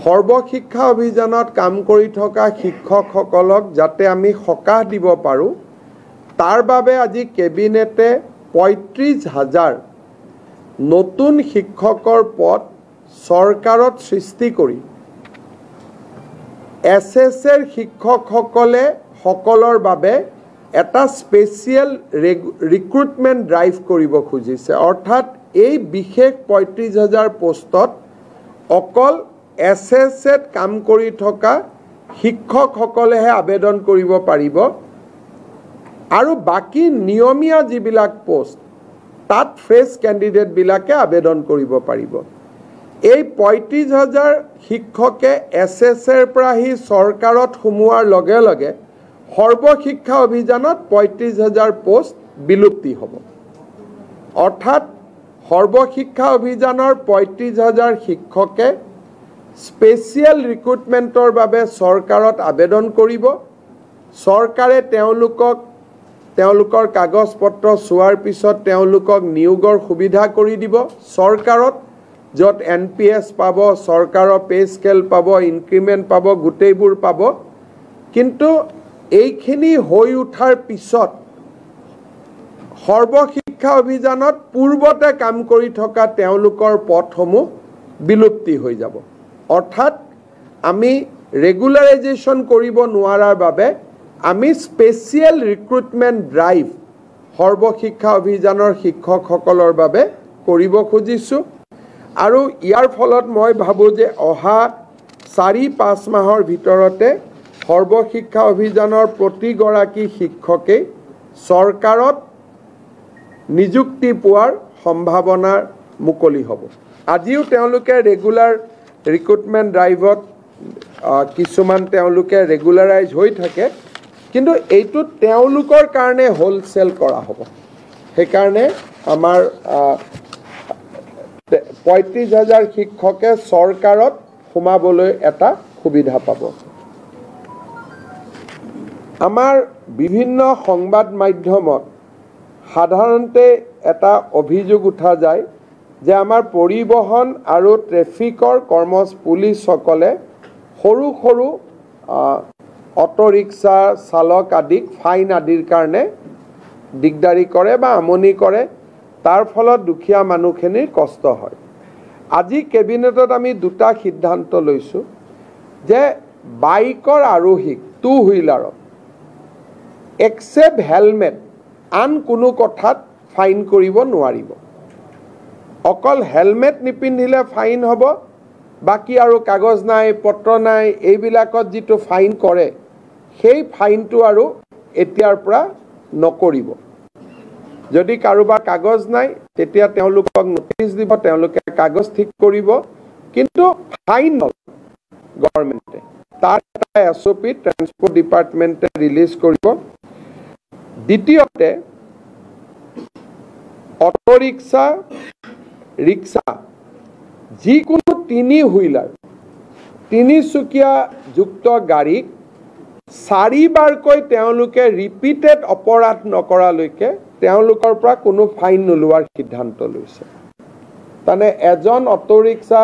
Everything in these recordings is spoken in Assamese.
সৰ্বশিক্ষা অভিযানত কাম কৰি থকা শিক্ষকসকলক যাতে আমি সকাহ দিব পাৰোঁ তাৰ বাবে আজি কেবিনেটে ৩৫,০০০ নতুন শিক্ষকৰ পদ চৰকাৰত সৃষ্টি কৰি SSR শিক্ষকসকলৰ বাবে এটা স্পেচিয়েল ৰিক্ৰুটমেণ্ট ড্ৰাইভ কৰিব খুজিছে। অৰ্থাৎ এই বিশেষ ৩৫,০০০ পোষ্টত অকল SSR কাম কৰি থকা শিক্ষকসকলেহে আবেদন কৰিব পাৰিব আৰু বাকি নিয়মীয়া যিবিলাক পোষ্ট তাত ফ্ৰেছ কেণ্ডিডেটবিলাকে আবেদন কৰিব পাৰিব। এই ৩৫,০০০ শিক্ষকে SSR পৰা আহি চৰকাৰত সোমোৱাৰ লগে লগে সৰ্বশিক্ষা অভিযানত ৩৫,০০০ পোষ্ট বিলুপ্তি হ'ব। অৰ্থাৎ সৰ্বশিক্ষা অভিযানৰ ৩৫,০০০ শিক্ষকে স্পেচিয়েল ৰিক্ৰুটমেণ্টৰ বাবে চৰকাৰত আবেদন কৰিব। চৰকাৰে তেওঁলোকৰ কাগজ পত্ৰ চোৱাৰ পিছত তেওঁলোকক নিয়োগৰ সুবিধা কৰি দিব চৰকাৰত, য'ত NPS পাব, চৰকাৰৰ পে স্কেল পাব, ইনক্ৰিমেণ্ট পাব, গোটেইবোৰ পাব। কিন্তু এইখিনি হৈ উঠাৰ পিছত সৰ্বশিক্ষা অভিযানত পূৰ্বতে কাম কৰি থকা তেওঁলোকৰ পদসমূহ বিলুপ্তি হৈ যাব। অৰ্থাৎ আমি ৰেগুলাৰাইজেশ্যন কৰিব নোৱাৰাৰ বাবে আমি স্পেচিয়েল ৰিক্ৰুটমেণ্ট ড্ৰাইভ সৰ্বশিক্ষা অভিযানৰ শিক্ষকসকলৰ বাবে কৰিব খুজিছোঁ। আৰু ইয়াৰ ফলত মই ভাবোঁ যে অহা ৪-৫ মাহৰ ভিতৰতে সৰ্বশিক্ষা অভিযানৰ প্ৰতিগৰাকী শিক্ষকেই চৰকাৰত নিযুক্তি পোৱাৰ সম্ভাৱনা মুকলি হ'ব। আজিও তেওঁলোকে ৰেগুলাৰ ৰিক্ৰুটমেণ্ট ড্ৰাইভত কিছুমান তেওঁলোকে ৰেগুলাৰাইজ হৈ থাকে, কিন্তু এইটো তেওঁলোকৰ কাৰণে হোলচেল কৰা হ'ব। সেইকাৰণে আমাৰ ৩৫,০০০ শিক্ষকে চৰকাৰত সোমাবলৈ এটা সুবিধা পাব। আমাৰ বিভিন্ন সংবাদ মাধ্যমত সাধাৰণতে এটা অভিযোগ উঠা যায় যে আমাৰ পৰিবহণ আৰু ট্ৰেফিকৰ পুলিচসকলে সৰু সৰু অটো ৰিক্সা চালক আদিক ফাইন আদিৰ কাৰণে দিগদাৰি কৰে বা আমনি কৰে, তাৰ ফলত দুখীয়া মানুহখিনিৰ কষ্ট হয়। আজি কেবিনেটত আমি দুটা সিদ্ধান্ত লৈছোঁ যে বাইকৰ আৰোহীক টু হুইলাৰত এক্সেপ্ট হেলমেট আন কোনো কথাত ফাইন কৰিব নোৱাৰিব। অকল হেলমেট নিপিন্ধিলে ফাইন হ'ব, বাকী আৰু কাগজ নাই, পত্ৰ নাই, এইবিলাকত যিটো ফাইন কৰে সেই ফাইনটো আৰু এতিয়াৰ পৰা নকৰিব। যদি কাৰোবাৰ কাগজ নাই তেতিয়া তেওঁলোকক নোটিছ দিব, তেওঁলোকে কাগজ ঠিক কৰিব, কিন্তু ফাইন নলয় গভৰ্ণমেণ্টে। তাৰ এটা SOP ট্ৰান্সপৰ্ট ডিপাৰ্টমেণ্টে ৰিলিজ কৰিব। দ্বিতীয়তে অটো ৰিক্সা, যিকোনো 3 হুইলাৰ, তিনিচকীয়া যুক্ত গাড়ীক 4বাৰকৈ তেওঁলোকে ৰিপিটেড অপৰাধ নকৰালৈকে তেওঁলোকৰ পৰা কোনো ফাইন নোলোৱাৰ সিদ্ধান্ত লৈছে। তাৰমানে এজন অটো ৰিক্সা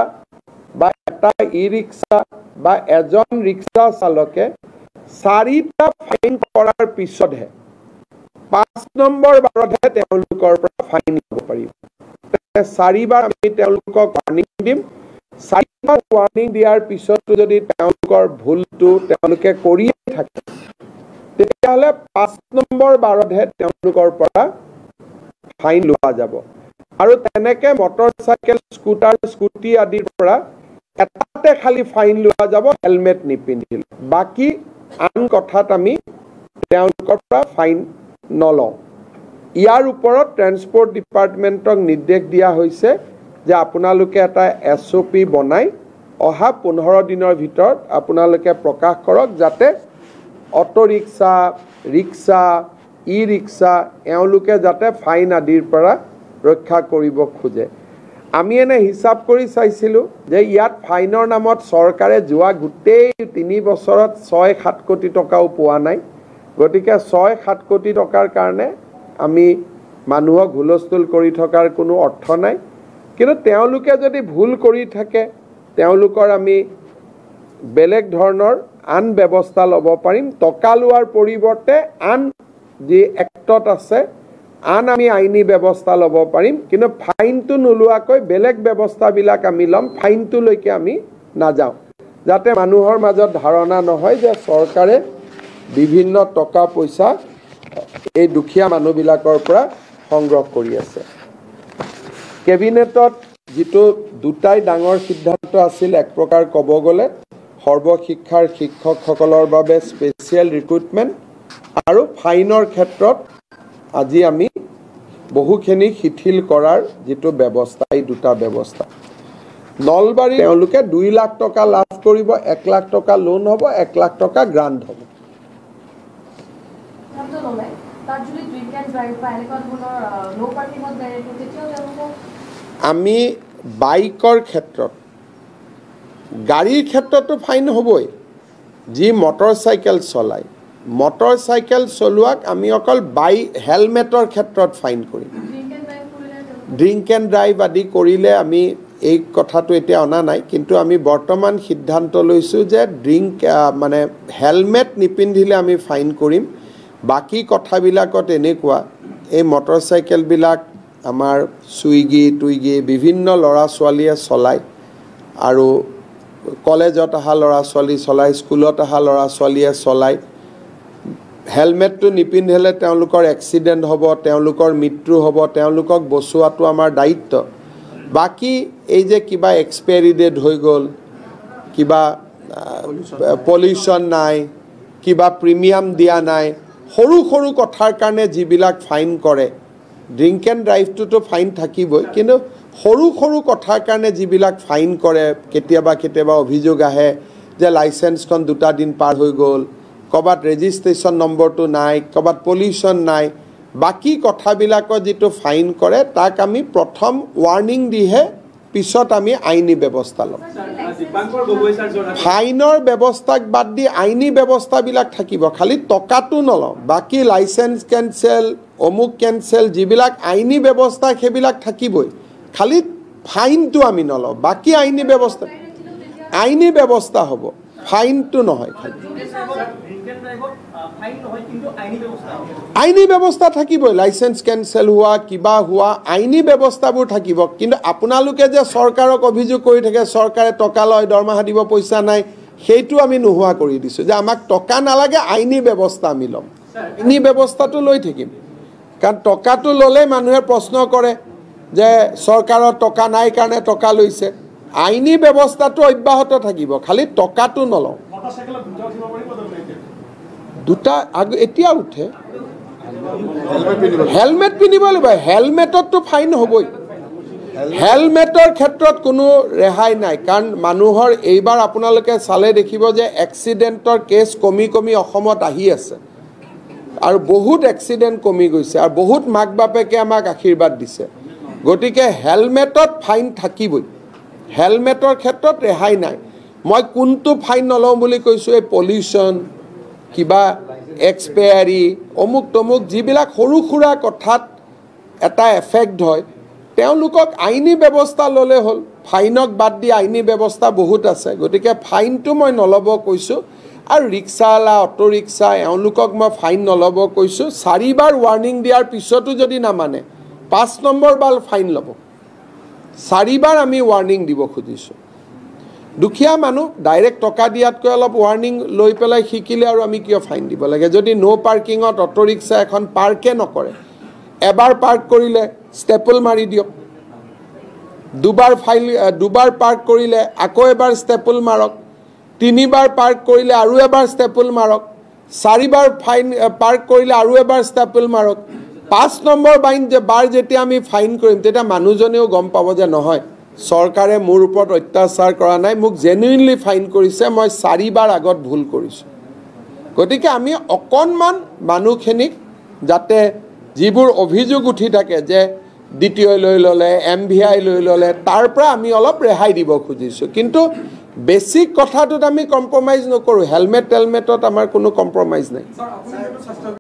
বা এটা ই-ৰিক্সা বা এজন ৰিক্সা চালকে 4টা ফাইন কৰাৰ পিছতহে 5 নম্বৰ বাৰতহে তেওঁলোকৰ পৰা ফাইন ল'ব পাৰিব। 4বাৰ আমি তেওঁলোকক ৱাৰ্ণিং দিম। 4বাৰ ৱাৰ্ণিং দিয়াৰ পিছতো যদি তেওঁলোকৰ ভুলটো তেওঁলোকে কৰিয়ে থাকে তেতিয়াহ'লে 5 নম্বৰ বাৰতহে তেওঁলোকৰ পৰা ফাইন লোৱা যাব। আৰু তেনেকে মটৰ চাইকেল, স্কুটাৰ, স্কুটি আদিৰ পৰা এটাতে খালি ফাইন লোৱা যাব হেলমেট নিপিন্ধিলে, বাকী আন কথাত আমি তেওঁলোকৰ পৰা ফাইন নলওঁ। ইয়াৰ ওপৰত ট্ৰান্সপৰ্ট ডিপাৰ্টমেণ্টক নিৰ্দেশ দিয়া হৈছে যে আপোনালোকে এটা SOP বনাই অহা 15 দিনৰ ভিতৰত আপোনালোকে প্ৰকাশ কৰক, যাতে অটো ৰিক্সা, ৰিক্সা, ই-ৰিক্সা এওঁলোকে যাতে ফাইন আদিৰ পৰা ৰক্ষা কৰিব খোজে। আমি এনে হিচাপ কৰি চাইছিলোঁ যে ইয়াত ফাইনৰ নামত চৰকাৰে যোৱা গোটেই 3 বছৰত 6-7 কোটি টকাও পোৱা নাই। গতিকে 6-7 কোটি টকাৰ কাৰণে আমি মানুহক হুলস্থুল কৰি থকাৰ কোনো অৰ্থ নাই। কিন্তু তেওঁলোকে যদি ভুল কৰি থাকে তেওঁলোকৰ আমি বেলেগ ধৰণৰ আন ব্যৱস্থা ল'ব পাৰিম টকা লোৱাৰ পৰিৱৰ্তে আন যি এক্টত আছে আন আমি আইনী ব্যৱস্থা ল'ব পাৰিম কিন্তু ফাইনটো নোলোৱাকৈ বেলেগ ব্যৱস্থাবিলাক আমি ল'ম ফাইনটোলৈকে আমি নাযাওঁ যাতে মানুহৰ মাজত ধাৰণা নহয় যে চৰকাৰে বিভিন্ন টকা পইচা এই দুখীয়া মানুহবিলাকৰ পৰা সংগ্ৰহ কৰি আছে কেবিনেটত যেটো দুটাই ডাঙৰ সিদ্ধান্ত আছিল এক প্ৰকাৰ ক'ব গ'লে সৰ্বশিক্ষাৰ শিক্ষকসকলৰ বাবে স্পেচিয়েল ৰিক্ৰুটমেণ্ট আৰু ফাইনৰ ক্ষেত্ৰত আজি আমি বহুখিনি শিথিল কৰাৰ যেটো ব্যৱস্থা এই দুটা ব্যৱস্থা নলবাৰী তেওঁলোকে 2 লাখ টকা লাভ কৰিব 1 লাখ টকা লোন হ'ব 1 লাখ টকা গ্ৰান্ট হ'ব আমি বাইকৰ ক্ষেত্ৰত গাড়ীৰ ক্ষেত্ৰতো ফাইন হ'বই যি মটৰচাইকেল চলায় মটৰচাইকেল চলোৱাক আমি অকল হেলমেটৰ ক্ষেত্ৰত ফাইন কৰিম ড্ৰিংক এণ্ড ড্ৰাইভ আদি কৰিলে আমি এই কথাটো এতিয়া অনা নাই কিন্তু আমি বৰ্তমান সিদ্ধান্ত লৈছোঁ যে মানে হেলমেট নিপিন্ধিলে আমি ফাইন কৰিম বাকি কথাবিলাকত এনেকুৱা এই মটৰচাইকেলবিলাক আমাৰ চুইগি বিভিন্ন ল'ৰা ছোৱালীয়ে চলায় আৰু কলেজত অহা ল'ৰা ছোৱালী চলায় স্কুলত অহা ল'ৰা ছোৱালীয়ে চলায় হেলমেটটো নিপিন্ধিলে তেওঁলোকৰ এক্সিডেণ্ট হ'ব তেওঁলোকৰ মৃত্যু হ'ব তেওঁলোকক বচোৱাটো আমাৰ দায়িত্ব বাকি এই যে কিবা এক্সপায়াৰি ডেট হৈ গ'ল কিবা পলিউশ্যন নাই কিবা প্ৰিমিয়াম দিয়া নাই সৰু সৰু কথাৰ কাৰণে যিবিলাক ফাইন কৰে ড্ৰিংক এণ্ড ড্ৰাইভটোতো ফাইন থাকিবই কিন্তু সৰু সৰু কথাৰ কাৰণে যিবিলাক ফাইন কৰে কেতিয়াবা অভিযোগ আহে যে লাইচেন্সখন 2 দিন পাৰ হৈ গ'ল কবাত ৰেজিষ্ট্ৰেশ্যন নম্বৰটো নাই কবাত পলিউশ্যন নাই বাকি কথাবিলাকৰ যেটো ফাইন কৰে তাক আমি প্ৰথম ৱাৰ্নিং দিহে পিছত আমি আইনী ব্যৱস্থা ল'ম ফাইনৰ ব্যৱস্থাক বাদ দি আইনী ব্যৱস্থাবিলাক থাকিব খালি টকাটো নলওঁ বাকি লাইচেন্স কেনচেল অমুক কেনচেল যিবিলাক আইনী ব্যৱস্থা সেইবিলাক থাকিবই খালি ফাইনটো আমি নলওঁ বাকি আইনী ব্যৱস্থা হ'ব ফাইনটো নহয় খালি আইনী ব্যৱস্থা থাকিবই লাইসেন্স কেনসেল হোৱা কিবা হোৱা আইনী ব্যৱস্থাবোৰ থাকিব কিন্তু আপোনালোকে যে চৰকাৰক অভিযোগ কৰি থাকে চৰকাৰে টকা লয় দৰমহা দিব পইচা নাই সেইটো আমি নোহোৱা কৰি দিছো যে আমাক টকা নালাগে আইনী ব্যৱস্থা আমি ল'ম আইনী ব্যৱস্থাটো লৈ থাকিম কাৰণ টকাটো ল'লে মানুহে প্ৰশ্ন কৰে যে চৰকাৰৰ টকা নাই কাৰণে টকা লৈছে আইনী ব্যৱস্থাটো অব্যাহত থাকিব খালি টকাটো নলওঁ দুটা এতিয়া উঠে হেলমেট পিন্ধিব লাগিব হেলমেটতো ফাইন হ'বই হেলমেটৰ ক্ষেত্ৰত কোনো ৰেহাই নাই কাৰণ মানুহৰ এইবাৰ আপোনালোকে চালে দেখিব যে এক্সিডেণ্টৰ কেছ কমি অসমত আহি আছে আৰু বহুত এক্সিডেণ্ট কমি গৈছে আৰু বহুত মাক বাপেকে আমাক আশীৰ্বাদ দিছে গতিকে হেলমেটত ফাইন থাকিবই হেলমেটৰ ক্ষেত্ৰত ৰেহাই নাই মই কোনটো ফাইন নলওঁ বুলি কৈছোঁ এই পলিউশ্যন কিবা এক্সপায়াৰি অমুক তমুক যিবিলাক সৰু সুৰা কথাত এটা এফেক্ট হয় তেওঁলোকক আইনী ব্যৱস্থা ল'লে হ'ল ফাইনক বাদ দি আইনী ব্যৱস্থা বহুত আছে গতিকে ফাইনটো মই নল'ব কৈছোঁ আৰু ৰিক্সাৱালা অটো ৰিক্সা এওঁলোকক মই ফাইন নল'ব কৈছোঁ 4 বাৰ ৱাৰ্নিং দিয়াৰ পিছতো যদি নামানে 5 নম্বৰ বাৰ ফাইন ল'ব 4 বাৰ আমি ৱাৰ্নিং দিব খুজিছোঁ দুখীয়া মানুহ ডাইৰেক্ট টকা দিয়াতকৈ অলপ ৱাৰ্নিং লৈ পেলাই শিকিলে আৰু আমি কিয় ফাইন দিব লাগে যদি নো পাৰ্কিঙত অটো ৰিক্সা এখন পাৰ্কে নকৰে এবাৰ পাৰ্ক কৰিলে ষ্টেপল মাৰি দিয়ক দুবাৰ পাৰ্ক কৰিলে আকৌ এবাৰ ষ্টেপল মাৰক 3 বাৰ পাৰ্ক কৰিলে আৰু এবাৰ ষ্টেপল মাৰক 4 বাৰ ফাইন পাৰ্ক কৰিলে আৰু এবাৰ ষ্টেপল মাৰক 5 নম্বৰ বাৰ যেতিয়া আমি ফাইন কৰিম তেতিয়া মানুহজনেও গম পাব যে নহয় চৰকাৰে মোৰ ওপৰত অত্যাচাৰ কৰা নাই মোক জেনুইনলি ফাইন কৰিছে মই 4 বাৰ আগত ভুল কৰিছোঁ গতিকে আমি অকণমান মানুহখিনিক যাতে যিবোৰ অভিযোগ উঠি থাকে যে দ্বিতীয় লৈ ল'লে MVI লৈ ল'লে তাৰ পৰা আমি অলপ ৰেহাই দিব খুজিছোঁ কিন্তু বেছিক কথাটোত আমি কম্প্ৰমাইজ নকৰোঁ হেলমেটত আমাৰ কোনো কম্প্ৰমাইজ নাই